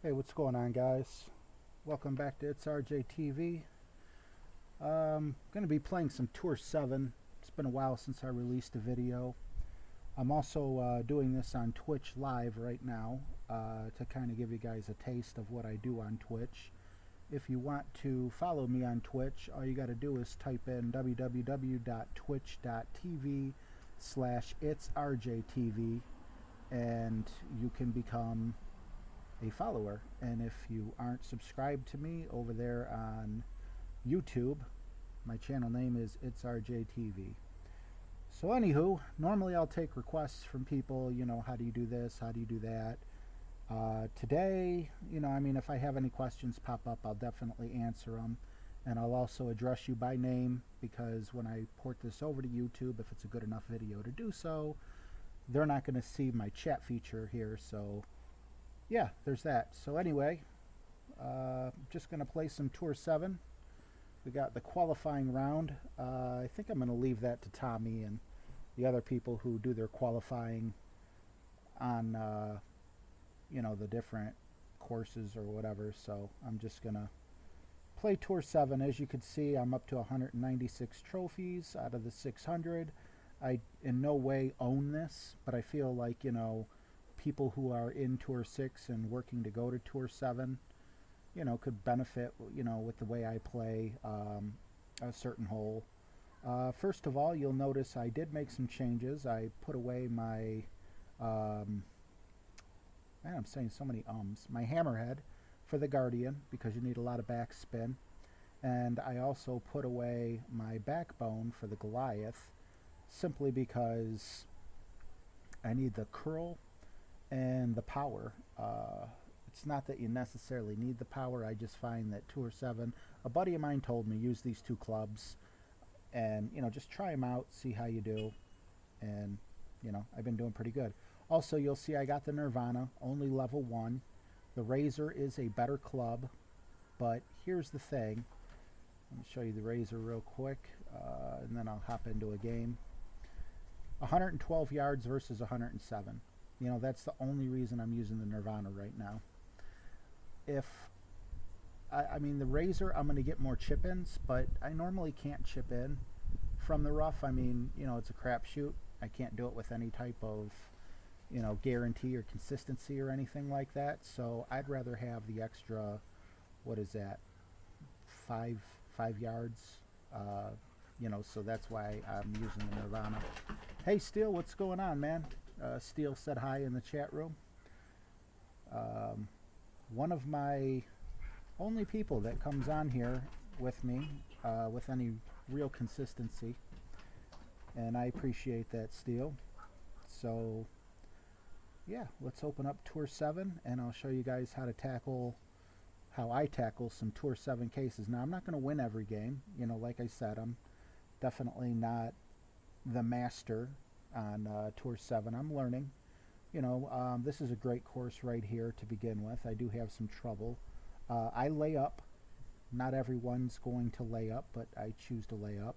Hey, what's going on, guys? Welcome back to It's RJ TV. Going to be playing some Tour 7. It's been a while since I released a video. I'm also doing this on Twitch Live right now to kind of give you guys a taste of what I do on Twitch. If you want to follow me on Twitch, all you got to do is type in www.twitch.tv/itsrjtv and you can become a follower. And if you aren't subscribed to me over there on YouTube, my channel name is It's RJ TV. So anywho, normally I'll take requests from people, how do you do this, how do you do that. Today, if I have any questions pop up, I'll definitely answer them. And I'll also address you by name, because when I port this over to YouTube, if it's a good enough video to do so, they're not going to see my chat feature here. So yeah, there's that. So anyway, just going to play some Tour 7. We got the qualifying round. I think I'm going to leave that to Tommy and the other people who do their qualifying on, the different courses or whatever. So I'm just going to play Tour 7. As you can see, I'm up to 196 trophies out of the 600. I in no way own this, but I feel like, people who are in Tour 6 and working to go to Tour 7, could benefit, with the way I play a certain hole. First of all, you'll notice I did make some changes. I put away my, man, I'm saying so many ums, my hammerhead for the Guardian, because you need a lot of backspin. And I also put away my backbone for the Goliath, simply because I need the curl and the power. It's not that you necessarily need the power. I just find that Tour 7, a buddy of mine told me, use these two clubs and, just try them out, see how you do. And, I've been doing pretty good. Also, you'll see I got the Nirvana, only level 1. The Razor is a better club, but here's the thing. Let me show you the Razor real quick, and then I'll hop into a game. 112 yards versus 107. That's the only reason I'm using the Nirvana right now. If the Razor, I'm going to get more chip-ins, but I normally can't chip in from the rough. It's a crapshoot. I can't do it with any type of, guarantee or consistency or anything like that. So I'd rather have the extra, what is that, five yards, so that's why I'm using the Nirvana. Hey, Steel, what's going on, man? Steele said hi in the chat room. One of my only people that comes on here with me with any real consistency, and I appreciate that, Steele. So yeah, let's open up Tour 7 and I'll show you guys how I tackle some Tour 7 cases. Now, I'm not going to win every game. Like I said, I'm definitely not the master on Tour 7. I'm learning. This is a great course right here to begin with. I do have some trouble. I lay up. Not everyone's going to lay up, but I choose to lay up.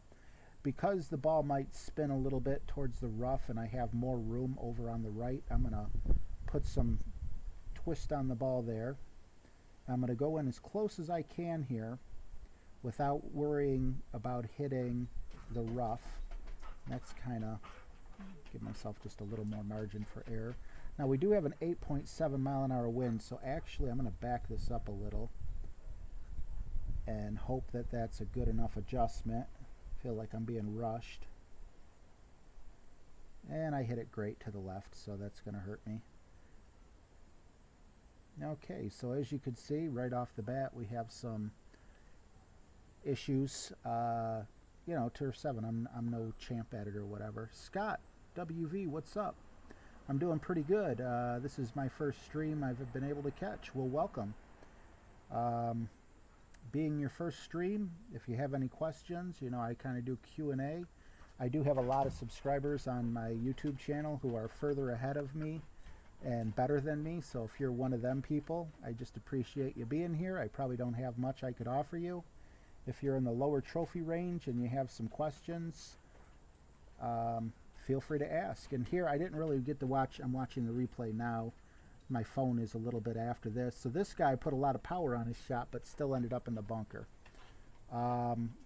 Because the ball might spin a little bit towards the rough and I have more room over on the right, I'm going to put some twist on the ball there. I'm going to go in as close as I can here without worrying about hitting the rough. That's kind of give myself just a little more margin for error. Now, we do have an 8.7 mile an hour wind, so actually I'm going to back this up a little and hope that that's a good enough adjustment. I feel like I'm being rushed. And I hit it great to the left, so that's going to hurt me. Okay, so as you can see, right off the bat, we have some issues. Tour 7, I'm no champ at it or whatever. Scott, WV, what's up? I'm doing pretty good. This is my first stream I've been able to catch. Well, welcome. Being your first stream, if you have any questions, I kind of do Q&A. I do have a lot of subscribers on my YouTube channel who are further ahead of me and better than me, so if you're one of them people, I just appreciate you being here. I probably don't have much I could offer you. If you're in the lower trophy range and you have some questions, feel free to ask. And here, I didn't really get to watch, I'm watching the replay now. My phone is a little bit after this. So this guy put a lot of power on his shot, but still ended up in the bunker.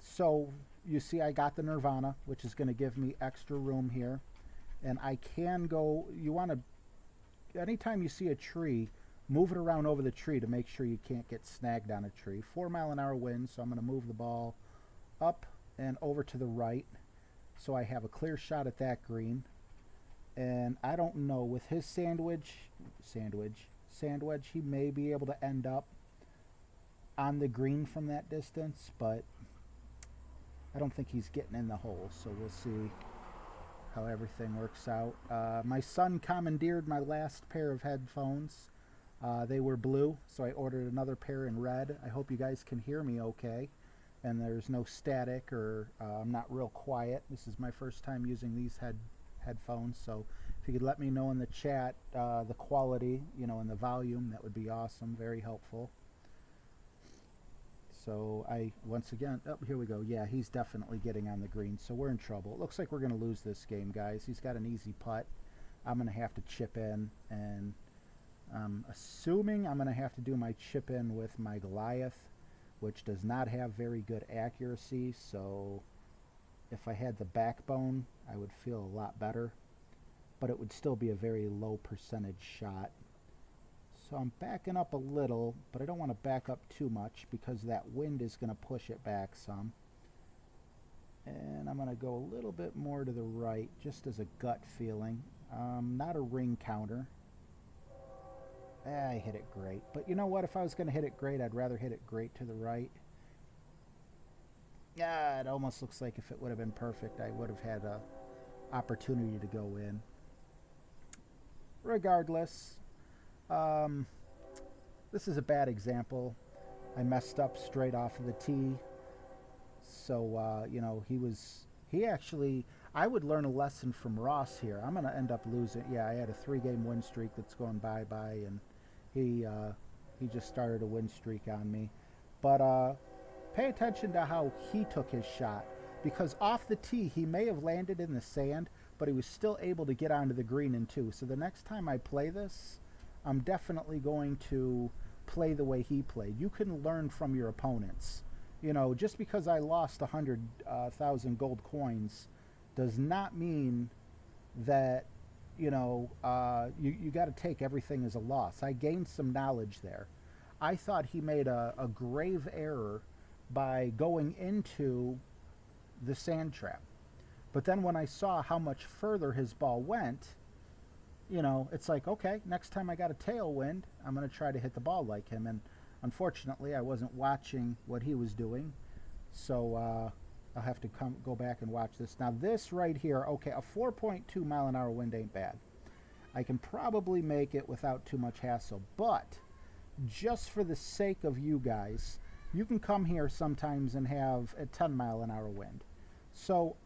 So you see I got the Nirvana, which is going to give me extra room here. And I can go, you want to, anytime you see a tree, move it around over the tree to make sure you can't get snagged on a tree. 4-mile-an-hour wind, so I'm going to move the ball up and over to the right. So I have a clear shot at that green. And I don't know, with his sandwich, he may be able to end up on the green from that distance, but I don't think he's getting in the hole, so we'll see how everything works out. My son commandeered my last pair of headphones. They were blue, so I ordered another pair in red. I hope you guys can hear me okay, and there's no static, or I'm not real quiet. This is my first time using these headphones, so if you could let me know in the chat the quality, and the volume, that would be awesome, very helpful. So once again, here we go. Yeah, he's definitely getting on the green, so we're in trouble. It looks like we're going to lose this game, guys. He's got an easy putt. I'm going to have to chip in, and I'm assuming I'm going to have to do my chip in with my Goliath, which does not have very good accuracy, so if I had the backbone, I would feel a lot better, but it would still be a very low percentage shot. So I'm backing up a little, but I don't want to back up too much because that wind is going to push it back some. And I'm going to go a little bit more to the right, just as a gut feeling. Not a ring counter. I hit it great. But you know what? If I was going to hit it great, I'd rather hit it great to the right. Yeah, it almost looks like if it would have been perfect, I would have had an opportunity to go in. Regardless, this is a bad example. I messed up straight off of the tee. So, I would learn a lesson from Ross here. I'm going to end up losing. Yeah, I had a 3-game win streak that's going bye-bye, and he just started a win streak on me. But pay attention to how he took his shot, because off the tee, he may have landed in the sand, but he was still able to get onto the green in two. So the next time I play this, I'm definitely going to play the way he played. You can learn from your opponents. Just because I lost 100,000 gold coins does not mean that, you got to take everything as a loss. I gained some knowledge there. I thought he made a grave error by going into the sand trap. But then when I saw how much further his ball went, it's like, okay, next time I got a tailwind, I'm going to try to hit the ball like him. And unfortunately, I wasn't watching what he was doing. So I'll have to go back and watch this. Now, this right here, okay, a 4.2 mile an hour wind ain't bad. I can probably make it without too much hassle. But just for the sake of you guys, you can come here sometimes and have a 10 mile an hour wind. So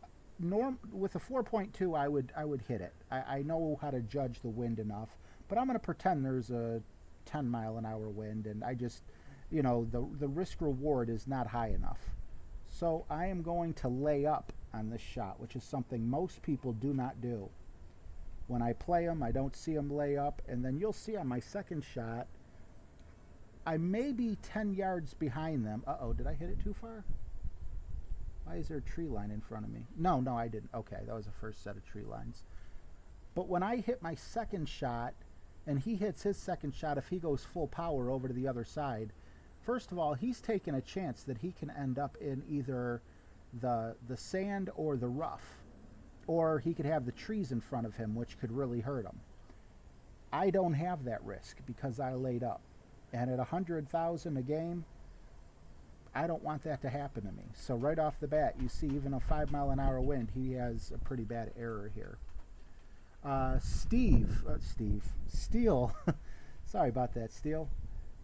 with a 4.2, I would hit it. I know how to judge the wind enough, but I'm going to pretend there's a 10 mile an hour wind, and I just, the risk reward is not high enough. So I am going to lay up on this shot, which is something most people do not do. When I play them, I don't see them lay up, and then you'll see on my second shot, I may be 10 yards behind them. Uh-oh, did I hit it too far? Why is there a tree line in front of me? No, I didn't. Okay, that was the first set of tree lines. But when I hit my second shot, and he hits his second shot, if he goes full power over to the other side, first of all, he's taking a chance that he can end up in either the sand or the rough. Or he could have the trees in front of him, which could really hurt him. I don't have that risk because I laid up. And at 100,000 a game, I don't want that to happen to me. So right off the bat, you see even a 5 mile an hour wind, he has a pretty bad error here. Steele, sorry about that, Steele.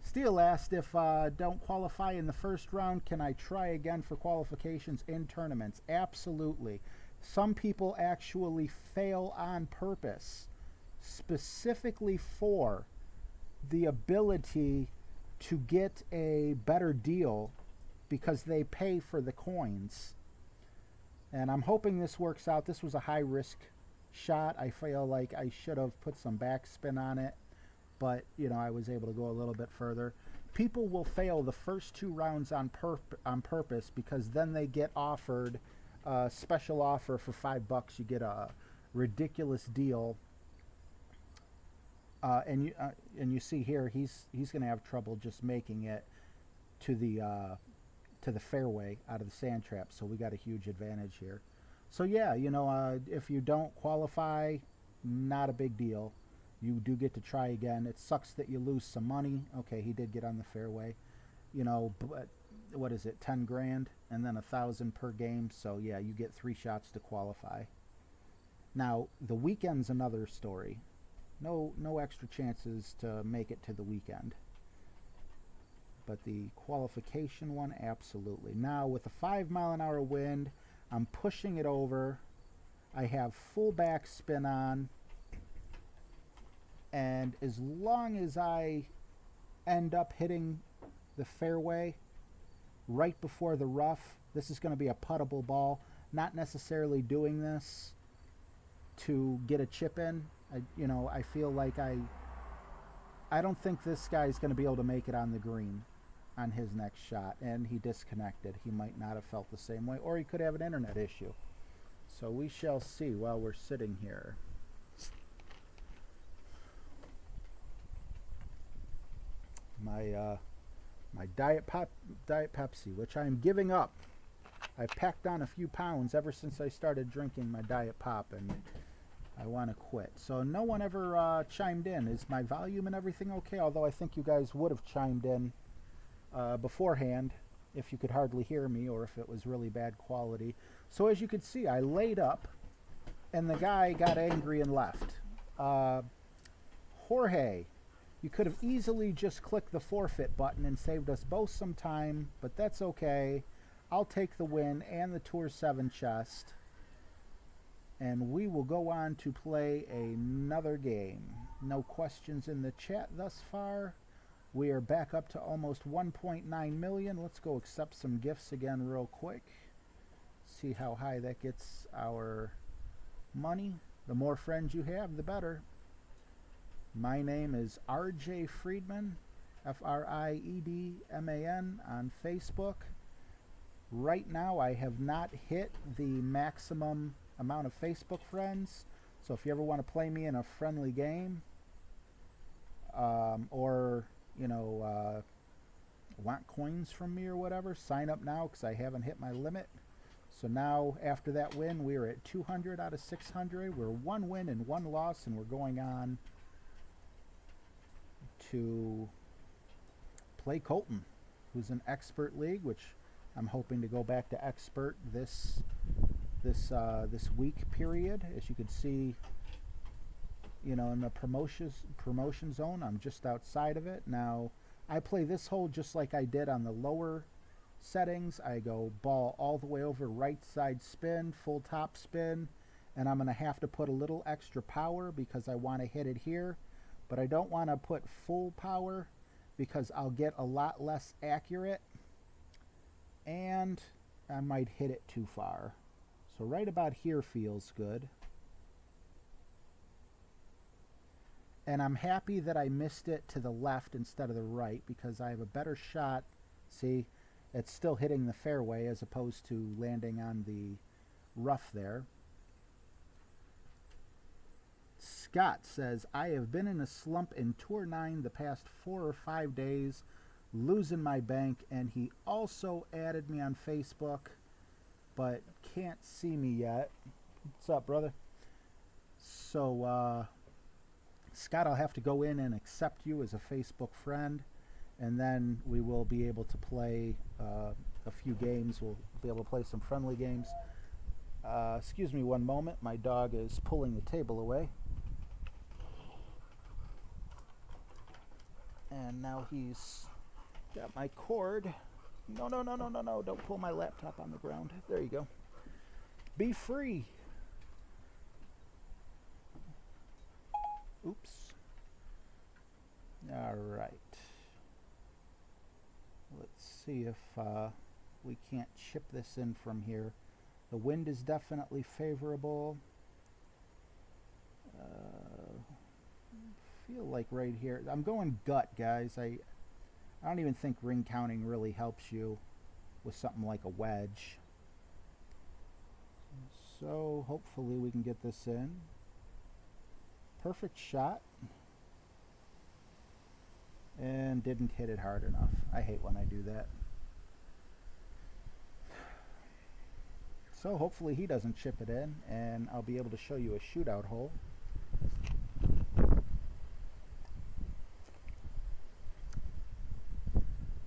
Steele asked if don't qualify in the first round, can I try again for qualifications in tournaments? Absolutely. Some people actually fail on purpose, specifically for the ability to get a better deal because they pay for the coins. And I'm hoping this works out. This was a high risk shot. I feel like I should have put some backspin on it, but you know, I was able to go a little bit further. People will fail the first 2 rounds on purpose, because then they get offered a special offer for $5. You get a ridiculous deal, and you see here he's going to have trouble just making it to the fairway out of the sand trap. So we got a huge advantage here. So yeah, you know, if you don't qualify, not a big deal. You do get to try again. It sucks that you lose some money. Okay, he did get on the fairway. You know, but what is it, 10 grand, and then 1,000 per game. So yeah, you get 3 shots to qualify. Now the weekend's another story. No extra chances to make it to the weekend. But the qualification one, absolutely. Now with a 5-mile-an-hour wind, I'm pushing it over. I have full back spin on. And as long as I end up hitting the fairway right before the rough, this is going to be a puttable ball. Not necessarily doing this to get a chip in. I feel like I don't think this guy's going to be able to make it on the green on his next shot, and he disconnected. He might not have felt the same way, or he could have an internet issue. So we shall see while we're sitting here. My Diet Pepsi, which I'm giving up. I've packed on a few pounds ever since I started drinking my Diet Pop, and I want to quit. So no one ever chimed in. Is my volume and everything okay? Although I think you guys would have chimed in beforehand if you could hardly hear me, or if it was really bad quality. So as you can see, I laid up, and the guy got angry and left. Jorge, you could have easily just clicked the forfeit button and saved us both some time, but that's okay. I'll take the win and the Tour 7 chest, and we will go on to play another game. No questions in the chat thus far. We are back up to almost 1.9 million. Let's go accept some gifts again real quick. See how high that gets our money. The more friends you have, the better. My name is RJ Friedman, Friedman on Facebook. Right now I have not hit the maximum amount of Facebook friends. So if you ever want to play me in a friendly game, or want coins from me or whatever, sign up now, because I haven't hit my limit. So now after that win, we're at 200 out of 600. We're 1 win and 1 loss, and we're going on to play Colton, who's an expert league, which I'm hoping to go back to expert this week period. As you can see, in the promotion zone, I'm just outside of it. Now I play this hole just like I did on the lower settings. I go ball all the way over, right side spin, full top spin, and I'm going to have to put a little extra power because I want to hit it here, but I don't want to put full power because I'll get a lot less accurate and I might hit it too far. So right about here feels good. And I'm happy that I missed it to the left instead of the right, because I have a better shot. See, it's still hitting the fairway as opposed to landing on the rough there. Scott says, I have been in a slump in Tour 9 the past 4 or 5 days, losing my bank, and he also added me on Facebook, but can't see me yet. What's up, brother? So, Scott, I'll have to go in and accept you as a Facebook friend, and then we will be able to play a few games. We'll be able to play some friendly games. Excuse me one moment. My dog is pulling the table away. And now he's got my cord. No, don't pull my laptop on the ground. There you go. Be free. Oops. All right. Let's see if we can't chip this in from here. The wind is definitely favorable. feel like right here, I'm going gut, guys. I don't even think ring counting really helps you with something like a wedge. So hopefully we can get this in. Perfect shot. And didn't hit it hard enough. I hate when I do that. So hopefully he doesn't chip it in, and I'll be able to show you a shootout hole.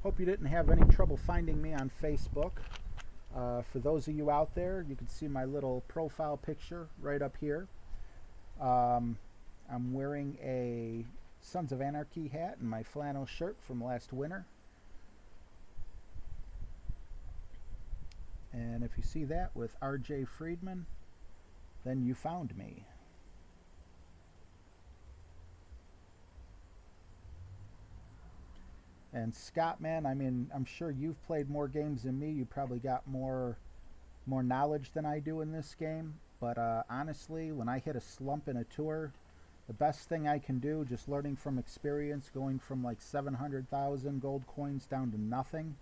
Hope you didn't have any trouble finding me on Facebook. For those of you out there, you can see my little profile picture right up here. I'm wearing a Sons of Anarchy hat and my flannel shirt from last winter. And if you see that with R.J. Friedman, then you found me. And Scott, man, I mean, I'm sure you've played more games than me. You probably got more knowledge than I do in this game. But honestly, when I hit a slump in a tour, the best thing I can do, just learning from experience, going from like 700,000 gold coins down to nothing,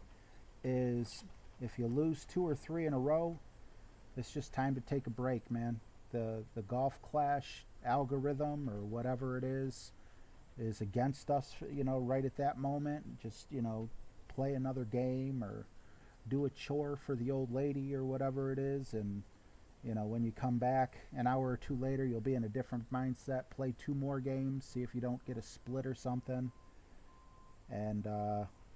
is if you lose 2 or 3 in a row, it's just time to take a break, man. The Golf Clash algorithm or whatever it is against us, you know, right at that moment. Just, you know, play another game or do a chore for the old lady or whatever it is, and you know, when you come back an hour or 2 later, you'll be in a different mindset. Play 2 more games, see if you don't get a split or something. And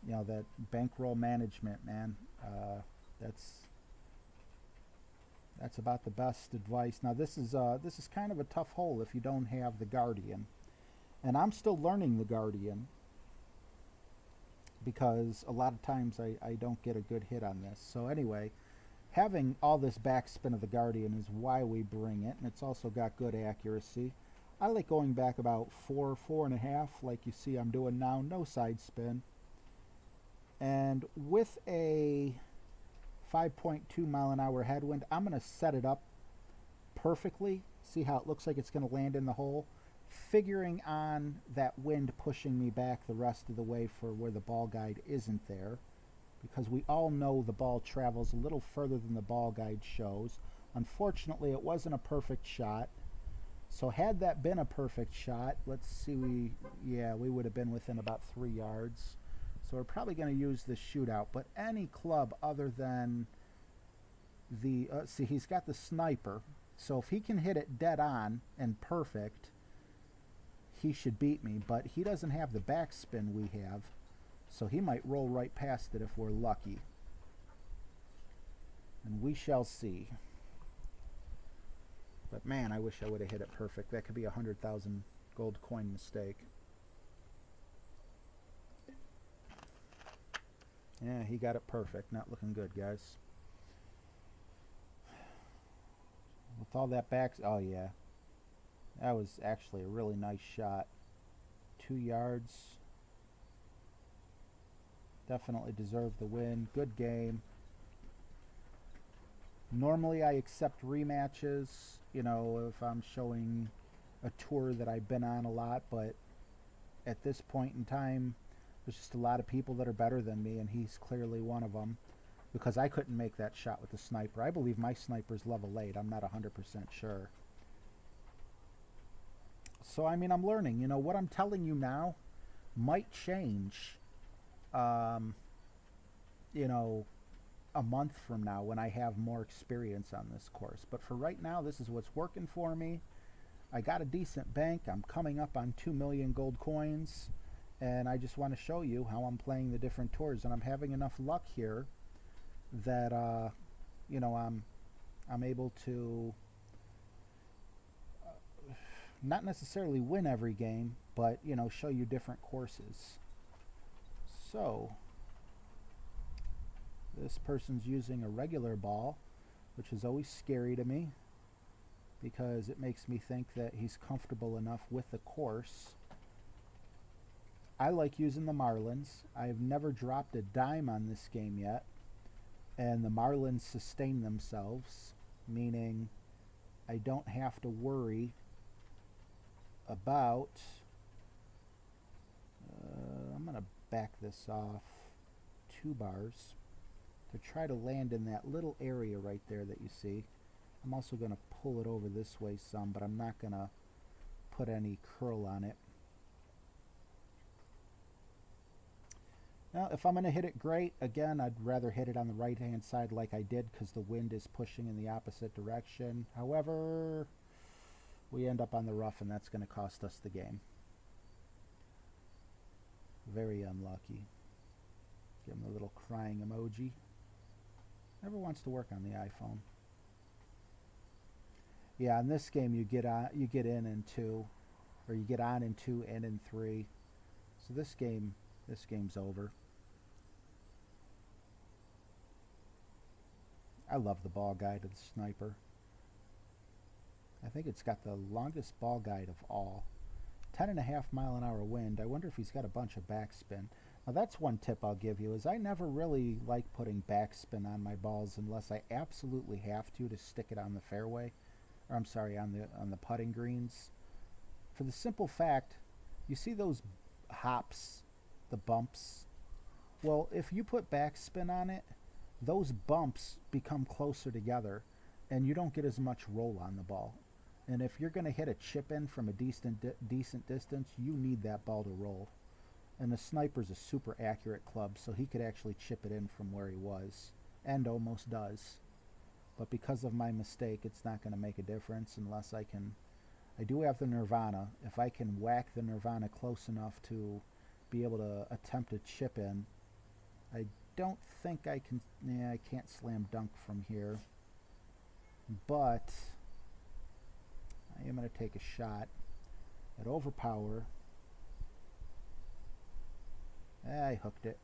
you know, that bankroll management, man, that's about the best advice. Now this is kind of a tough hole if you don't have the Guardian. And I'm still learning the Guardian because a lot of times I don't get a good hit on this. So anyway, having all this backspin of the Guardian is why we bring it, and it's also got good accuracy. I like going back about 4.5, like you see I'm doing now, no side spin. And with a 5.2 mile an hour headwind, I'm going to set it up perfectly. See how it looks like it's going to land in the hole? Figuring on that wind pushing me back the rest of the way for where the ball guide isn't there, because we all know the ball travels a little further than the ball guide shows. Unfortunately, it wasn't a perfect shot. So had that been a perfect shot, let's see, we would have been within about 3 yards. So we're probably going to use the shootout. But any club other than the, see, he's got the sniper. So if he can hit it dead on and perfect, he should beat me. But he doesn't have the backspin we have. So he might roll right past it if we're lucky. And we shall see. But man, I wish I would have hit it perfect. That could be a 100,000 gold coin mistake. Yeah, he got it perfect. Not looking good, guys. With all that back... Oh, yeah. That was actually a really nice shot. 2 yards. Definitely deserved the win. Good game. Normally I accept rematches, you know, if I'm showing a tour that I've been on a lot, but at this point in time, there's just a lot of people that are better than me, and he's clearly one of them, because I couldn't make that shot with the sniper. I believe my sniper's level 8. I'm not 100% sure. So, I mean, I'm learning. You know, what I'm telling you now might change, you know, a month from now when I have more experience on this course. But for right now, this is what's working for me. I got a decent bank. I'm coming up on 2 million gold coins. And I just want to show you how I'm playing the different tours. And I'm having enough luck here that, you know, I'm able to not necessarily win every game, but, you know, show you different courses. So, this person's using a regular ball, which is always scary to me because it makes me think that he's comfortable enough with the course. I like using the Marlins. I've never dropped a dime on this game yet, and the Marlins sustain themselves, meaning I don't have to worry about I'm going to back this off 2 bars to try to land in that little area right there that you see. I'm also going to pull it over this way some, but I'm not going to put any curl on it. Now, if I'm going to hit it great, again, I'd rather hit it on the right-hand side like I did because the wind is pushing in the opposite direction. However, we end up on the rough, and that's going to cost us the game. Very unlucky. Give him a little crying emoji. Never wants to work on the iPhone. Yeah, in this game you get in 2, or you get on in 2 and in 3. So this game's over. I love the ball guide of the sniper. I think it's got the longest ball guide of all. 10.5 mile-an-hour wind. I wonder if he's got a bunch of backspin. Now that's one tip I'll give you, is I never really like putting backspin on my balls unless I absolutely have to stick it on the fairway. Or I'm sorry, on the putting greens. For the simple fact, you see those hops, the bumps? Well, if you put backspin on it, those bumps become closer together and you don't get as much roll on the ball. And if you're going to hit a chip in from a decent distance, you need that ball to roll. And the sniper's a super accurate club, so he could actually chip it in from where he was, and almost does. But because of my mistake, it's not going to make a difference unless I do have the Nirvana. If I can whack the Nirvana close enough to be able to attempt a chip in, I don't think I can. I can't slam dunk from here, but I am going to take a shot at overpower. I hooked it.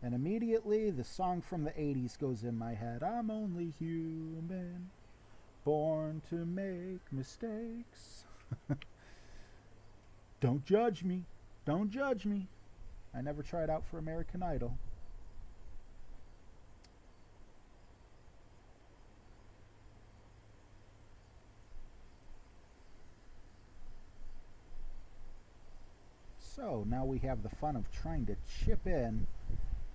And immediately the song from the 80s goes in my head. I'm only human, born to make mistakes. Don't judge me. Don't judge me. I never tried out for American Idol. So now we have the fun of trying to chip in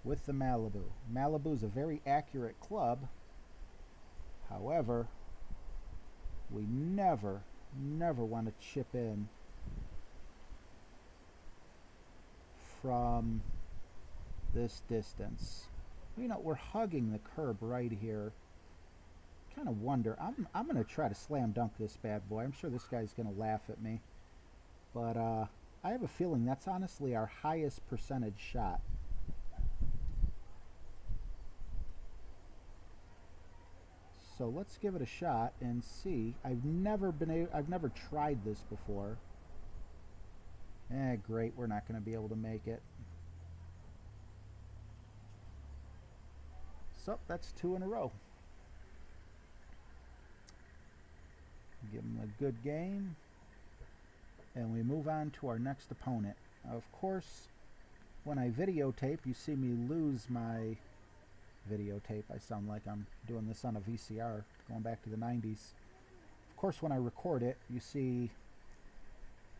with the Malibu. Malibu is a very accurate club. However, we never want to chip in from this distance. You know, we're hugging the curb right here. Kind of wonder. I'm going to try to slam dunk this bad boy. I'm sure this guy's going to laugh at me. But I have a feeling that's honestly our highest percentage shot. So let's give it a shot and see. I've never tried this before. Great, we're not going to be able to make it. So that's 2 in a row. Give him a good game. And we move on to our next opponent. Of course, when I videotape, you see me lose my videotape. I sound like I'm doing this on a VCR, going back to the 90s. Of course, when I record it, you see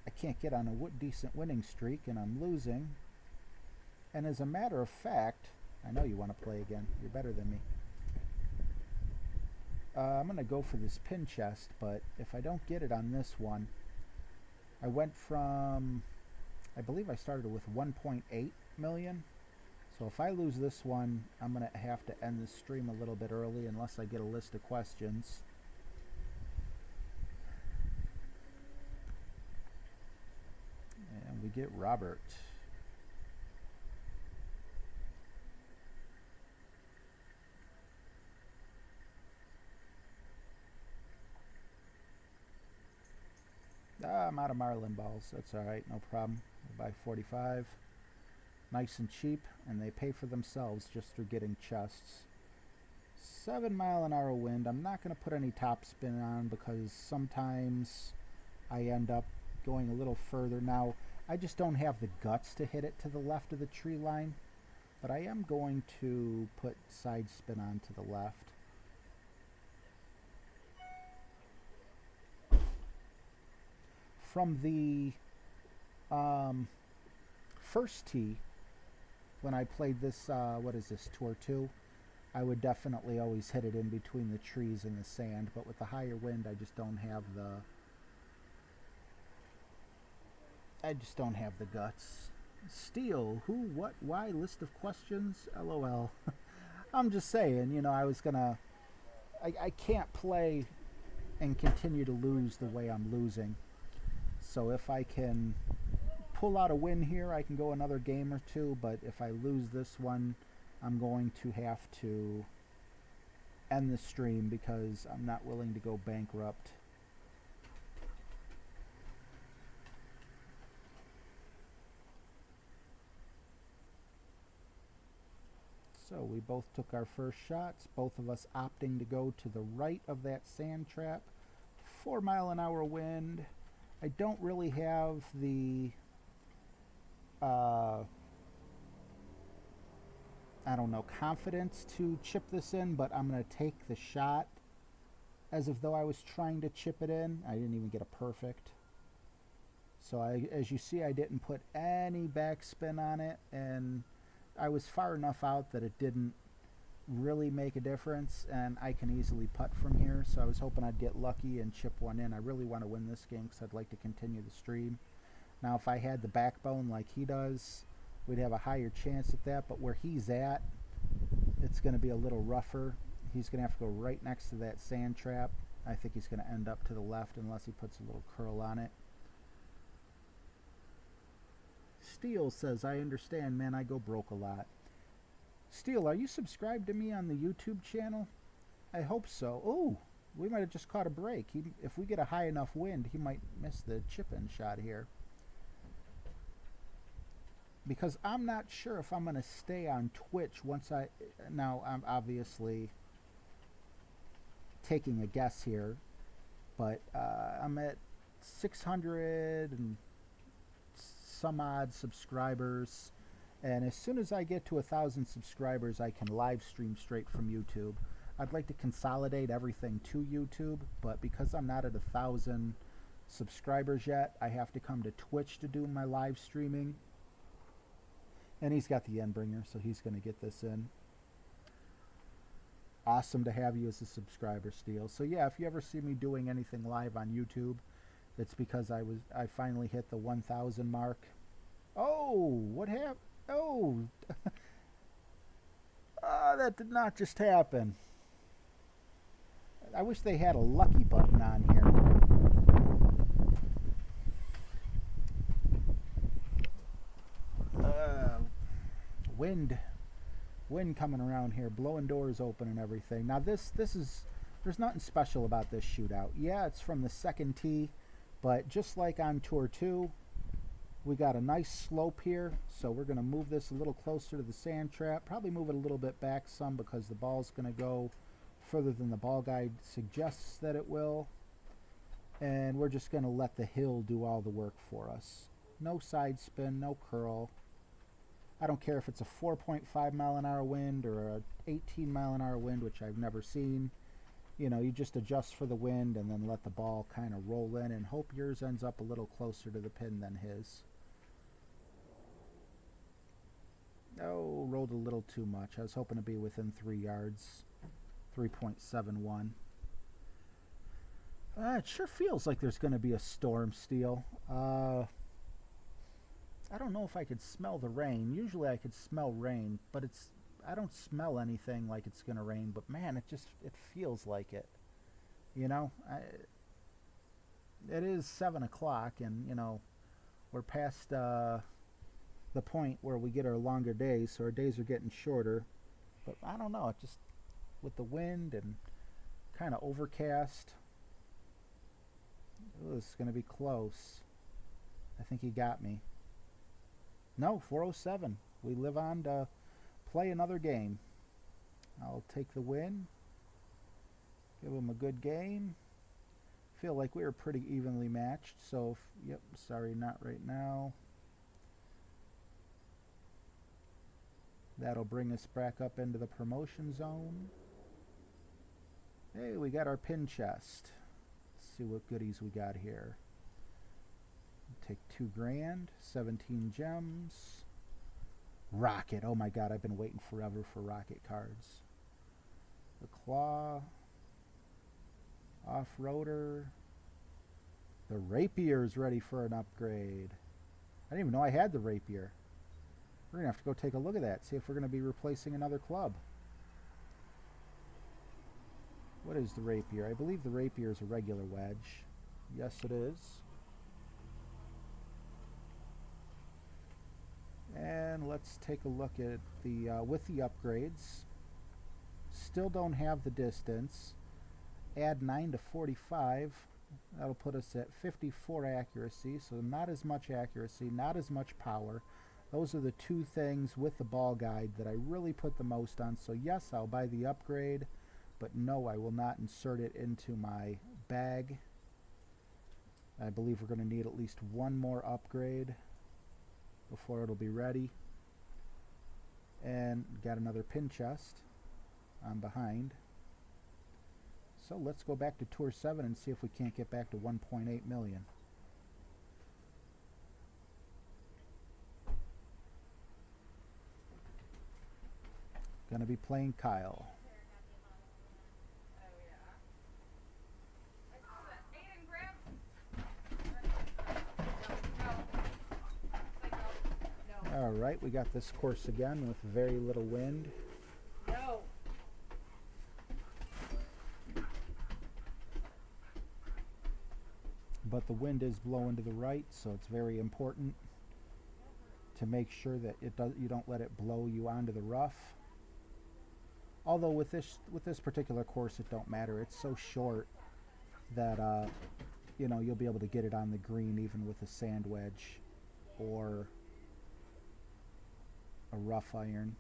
I can't get on a decent winning streak, and I'm losing. And as a matter of fact, I know you want to play again. You're better than me. I'm going to go for this pin chest, but if I don't get it on this one, I went from, I believe I started with 1.8 million. So if I lose this one, I'm going to have to end the stream a little bit early unless I get a list of questions. And we get Robert. I'm out of Marlin balls. That's alright, no problem. I'll buy 45. Nice and cheap, and they pay for themselves just through getting chests. 7 mile-an-hour wind. I'm not going to put any top spin on because sometimes I end up going a little further. Now, I just don't have the guts to hit it to the left of the tree line, but I am going to put side spin on to the left. From the Um, First tee, when I played this, what is this, Tour 2, I would definitely always hit it in between the trees and the sand, but with the higher wind, I just don't have the guts. Steel, who, what, why, list of questions, LOL. I'm just saying, I can't play and continue to lose the way I'm losing. So if I can pull out a win here, I can go another game or two, but if I lose this one, I'm going to have to end the stream because I'm not willing to go bankrupt. So we both took our first shots, both of us opting to go to the right of that sand trap. 4-mile-an-hour wind. I don't really have the confidence to chip this in, but I'm going to take the shot as if though I was trying to chip it in. I didn't even get a perfect. So as you see, I didn't put any backspin on it, and I was far enough out that it didn't really make a difference, and I can easily putt from here. So I was hoping I'd get lucky and chip one in. I really want to win this game because I'd like to continue the stream. Now, if I had the backbone like he does, we'd have a higher chance at that, but where he's at, it's going to be a little rougher. He's going to have to go right next to that sand trap. I think he's going to end up to the left unless he puts a little curl on it. Steele says, I understand, man, I go broke a lot. Steele, are you subscribed to me on the YouTube channel? I hope so. Oh, we might have just caught a break. If we get a high enough wind, he might miss the chip-in shot here. Because I'm not sure if I'm going to stay on Twitch once now I'm obviously taking a guess here, but I'm at 600 and some odd subscribers, and as soon as I get to 1,000 subscribers, I can live stream straight from YouTube. I'd like to consolidate everything to YouTube, but because I'm not at 1,000 subscribers yet, I have to come to Twitch to do my live streaming. And he's got the Endbringer, so he's going to get this in. Awesome to have you as a subscriber, Steele. So yeah, if you ever see me doing anything live on YouTube, it's because I finally hit the 1,000 mark. Oh, what happened? Oh, that did not just happen. I wish they had a lucky button on here. Wind coming around here, blowing doors open and everything. Now this is, there's nothing special about this shootout. Yeah, it's from the second tee, but just like on Tour 2, we got a nice slope here, so we're going to move this a little closer to the sand trap, probably move it a little bit back some because the ball's going to go further than the ball guide suggests that it will, and we're just going to let the hill do all the work for us. No side spin, no curl. I don't care if it's a 4.5-mile-an-hour wind or a 18-mile-an-hour wind, which I've never seen. You know, you just adjust for the wind and then let the ball kind of roll in and hope yours ends up a little closer to the pin than his. Oh, rolled a little too much. I was hoping to be within 3 yards. 3.71. It sure feels like there's going to be a storm, Steel. I don't know if I could smell the rain. Usually I could smell rain, but I don't smell anything like it's going to rain, but man, it feels like it. You know, it is 7 o'clock, and, you know, we're past the point where we get our longer days, so our days are getting shorter. But I don't know, it just, with the wind and kind of overcast, this is going to be close. I think he got me. No, 407. We live on to play another game. I'll take the win. Give him a good game. Feel like we were pretty evenly matched. So, yep, sorry, not right now. That'll bring us back up into the promotion zone. Hey, we got our pin chest. Let's see what goodies we got here. Take 2 grand, 17 gems. Rocket. Oh my god, I've been waiting forever for rocket cards. The claw. Off-roader. The rapier is ready for an upgrade. I didn't even know I had the rapier. We're going to have to go take a look at that, see if we're going to be replacing another club. What is the rapier? I believe the rapier is a regular wedge. Yes, it is. And let's take a look at the, with the upgrades. Still don't have the distance. Add 9 to 45. That'll put us at 54 accuracy, so not as much accuracy, not as much power. Those are the two things with the ball guide that I really put the most on. So yes, I'll buy the upgrade, but no, I will not insert it into my bag. I believe we're going to need at least one more upgrade before it'll be ready. And got another pin chest on behind. So let's go back to Tour 7 and see if we can't get back to 1.8 million. Gonna be playing Kyle. Alright, we got this course again with very little wind. No. But the wind is blowing to the right, so it's very important to make sure that you don't let it blow you onto the rough. Although with this particular course, it don't matter. It's so short that you know, you'll be able to get it on the green even with a sand wedge or a rough iron.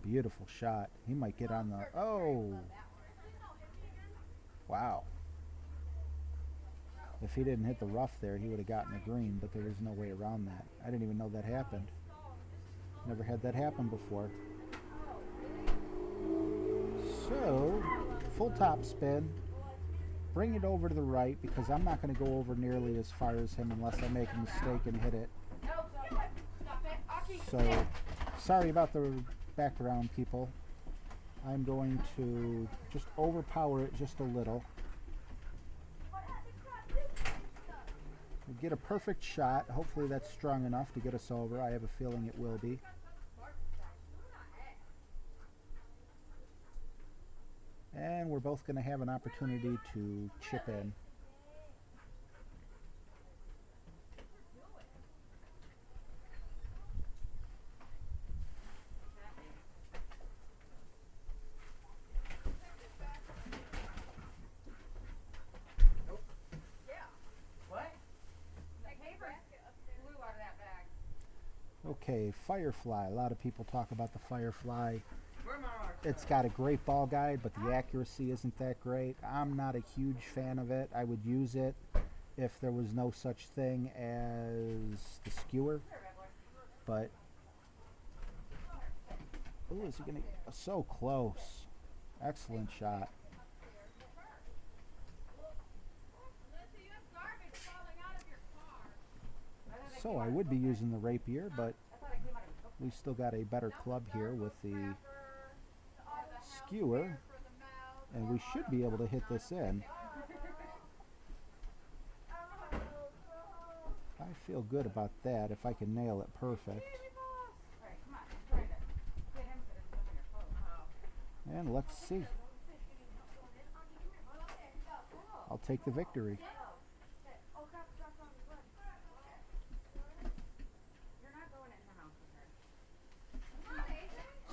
Beautiful shot. He might get on the... Oh! Wow. If he didn't hit the rough there, he would have gotten the green, but there was no way around that. I didn't even know that happened. Never had that happen before. So, full top spin. Bring it over to the right, because I'm not going to go over nearly as far as him unless I make a mistake and hit it. So, sorry about the background, people. I'm going to just overpower it just a little. Get a perfect shot. Hopefully that's strong enough to get us over. I have a feeling it will be. And we're both going to have an opportunity to chip in. Okay, Firefly. A lot of people talk about the Firefly. It's got a great ball guide, but the accuracy isn't that great. I'm not a huge fan of it. I would use it if there was no such thing as the skewer. But, oh, is he going to... So close. Excellent shot. So I would be using the rapier, but we still got a better club here with the skewer, and we should be able to hit this in. I feel good about that if I can nail it perfect. And let's see. I'll take the victory.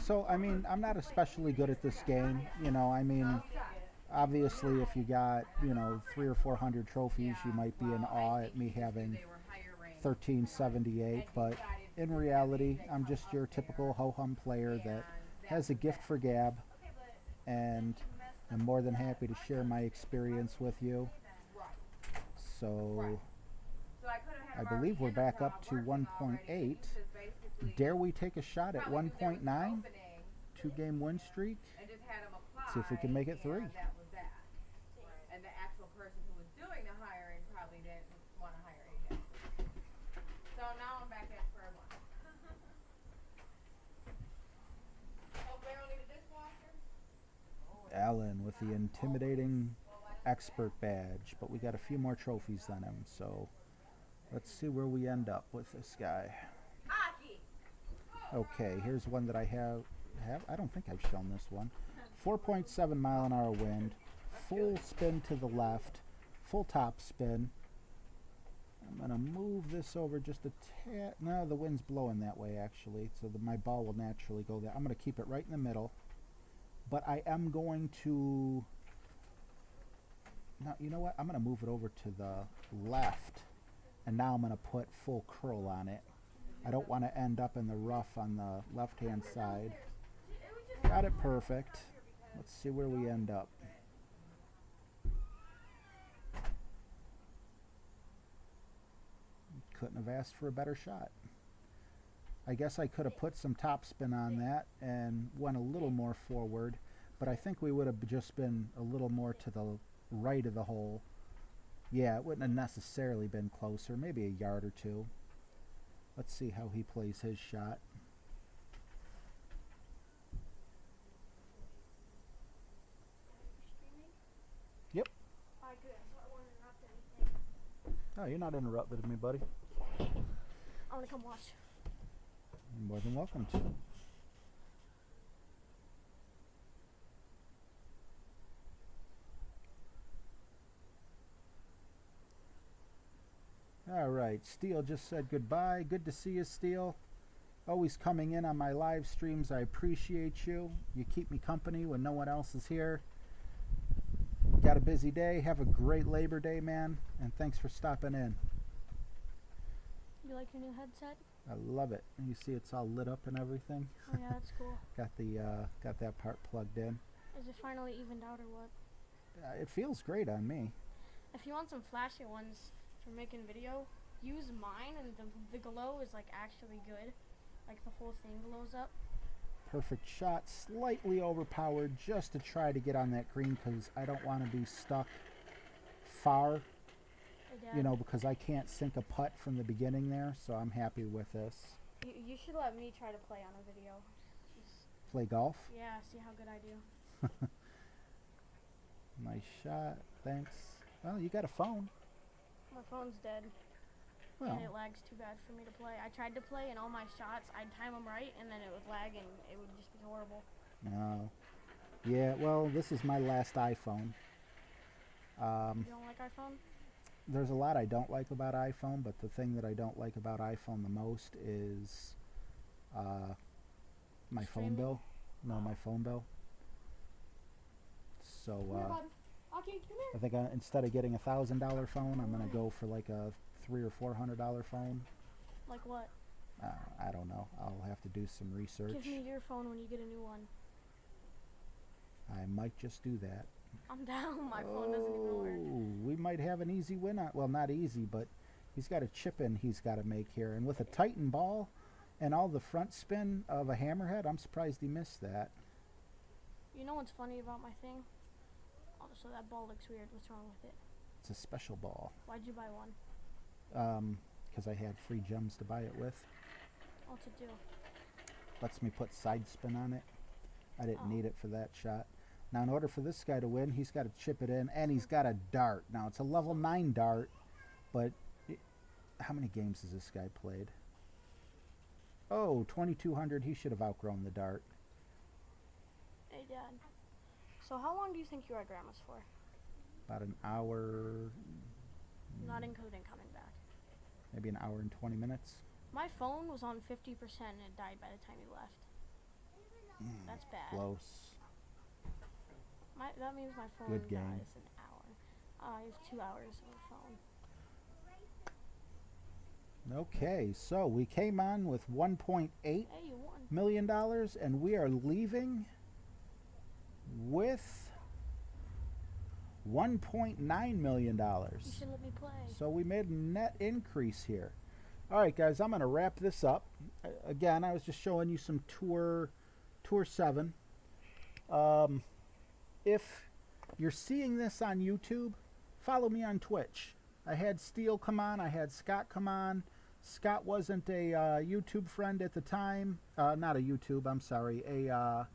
So, I mean, I'm not especially good at this game. You know, I mean, obviously if you got, you know, 300 or 400 trophies, you might be in awe at me having 1378. But in reality, I'm just your typical ho-hum player that has a gift for gab. And I'm more than happy to share my experience with you. So, I believe we're back up to 1.8. Dare we take a shot at 1.9? 2-game win streak. See if we can make it 3. Alan with the intimidating expert badge, but we got a few more trophies on him, so let's see where we end up with this guy. Okay, here's one that I have. I don't think I've shown this one. 4.7 mile an hour wind, full spin to the left, full top spin. I'm going to move this over just a tad. No, the wind's blowing that way actually, so my ball will naturally go there. I'm going to keep it right in the middle, but I am going to... Now, you know what? I'm going to move it over to the left, and now I'm going to put full curl on it. I don't want to end up in the rough on the left-hand side. Got it perfect. Let's see where we end up. Couldn't have asked for a better shot. I guess I could have put some topspin on that and went a little more forward, but I think we would have just been a little more to the right of the hole. Yeah, it wouldn't have necessarily been closer, maybe a yard or two. Let's see how he plays his shot. Yep. Oh, you're not interrupting me, buddy. I want to come watch. You're more than welcome to. All right, Steele just said goodbye. Good to see you, Steele. Always coming in on my live streams. I appreciate you. You keep me company when no one else is here. Got a busy day. Have a great Labor Day, man. And thanks for stopping in. You like your new headset? I love it. You see it's all lit up and everything. Oh yeah, that's cool. Got that part plugged in. Is it finally evened out or what? It feels great on me. If you want some flashy ones for making video, use mine, and the glow is like actually good. Like the whole thing glows up. Perfect shot, slightly overpowered just to try to get on that green because I don't want to be stuck far, you know, because I can't sink a putt from the beginning there, so I'm happy with this. You should let me try to play on a video. Play golf? Yeah, see how good I do. Nice shot, thanks. Well, you got a phone. My phone's dead. Well, and it lags too bad for me to play. I tried to play, and all my shots, I'd time them right, and then it would lag, and it would just be horrible. No. Yeah, well, this is my last iPhone. You don't like iPhone? There's a lot I don't like about iPhone, but the thing that I don't like about iPhone the most is my phone bill. No, my phone bill. So I think instead of getting $1,000 phone, I'm gonna go for like a $300 or $400 phone. Like what? I don't know. I'll have to do some research. Give me your phone when you get a new one. I might just do that. I'm down. My phone doesn't even work. We might have an easy win. Well, not easy, but he's got a chip in he's got to make here. And with a Titan ball and all the front spin of a hammerhead, I'm surprised he missed that. You know what's funny about my thing? Oh, so that ball looks weird. What's wrong with it? It's a special ball. Why'd you buy one? Because I had free gems to buy it with. What's it do? Lets me put side spin on it. I didn't need it for that shot. Now, in order for this guy to win, he's got to chip it in, and he's got a dart. Now, it's a level 9 dart, but how many games has this guy played? Oh, 2,200. He should have outgrown the dart. Hey, Dad. So how long do you think you were at Grandma's for? About an hour. Not including coming back. Maybe an hour and 20 minutes. My phone was on 50% and it died by the time you left. That's bad. Close. That means my phone Good game. dies an hour. I have 2 hours on the phone. Okay, so we came on with $1.8 million, and we are leaving with $1.9 million. You should let me play. So we made a net increase here. All right, guys, I'm going to wrap this up. Again, I was just showing you some Tour 7. If you're seeing this on YouTube, follow me on Twitch. I had Steele come on. I had Scott come on. Scott wasn't a YouTube friend at the time. Not a YouTube, I'm sorry. A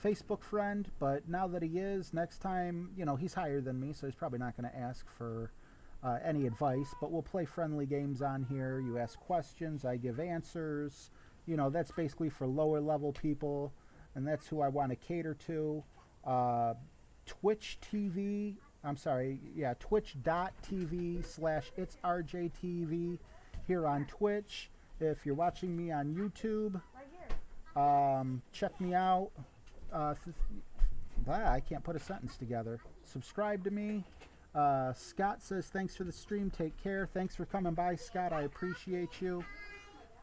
Facebook friend, but now that he is, next time, you know, he's higher than me, so he's probably not going to ask for any advice, but we'll play friendly games on here. You ask questions, I give answers. You know, that's basically for lower level people, and that's who I want to cater to. Twitch.tv /itsrjtv here on Twitch. If you're watching me on YouTube, Right here. check me out. I can't put a sentence together. Subscribe to me. Scott says, thanks for the stream. Take care. Thanks for coming by, Scott. I appreciate you.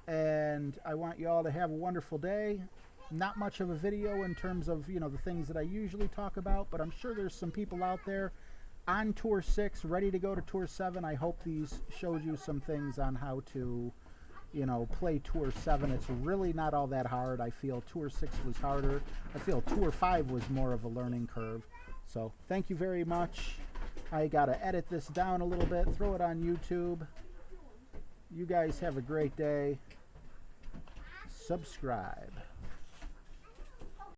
And I want you all to have a wonderful day. Not much of a video in terms of, you know, the things that I usually talk about, but I'm sure there's some people out there on Tour 6 ready to go to Tour 7. I hope these showed you some things on how to, you know, play Tour 7. It's really not all that hard. I feel Tour 6 was harder. I feel Tour 5 was more of a learning curve. So thank you very much. I got to edit this down a little bit, throw it on YouTube. You guys have a great day. Subscribe.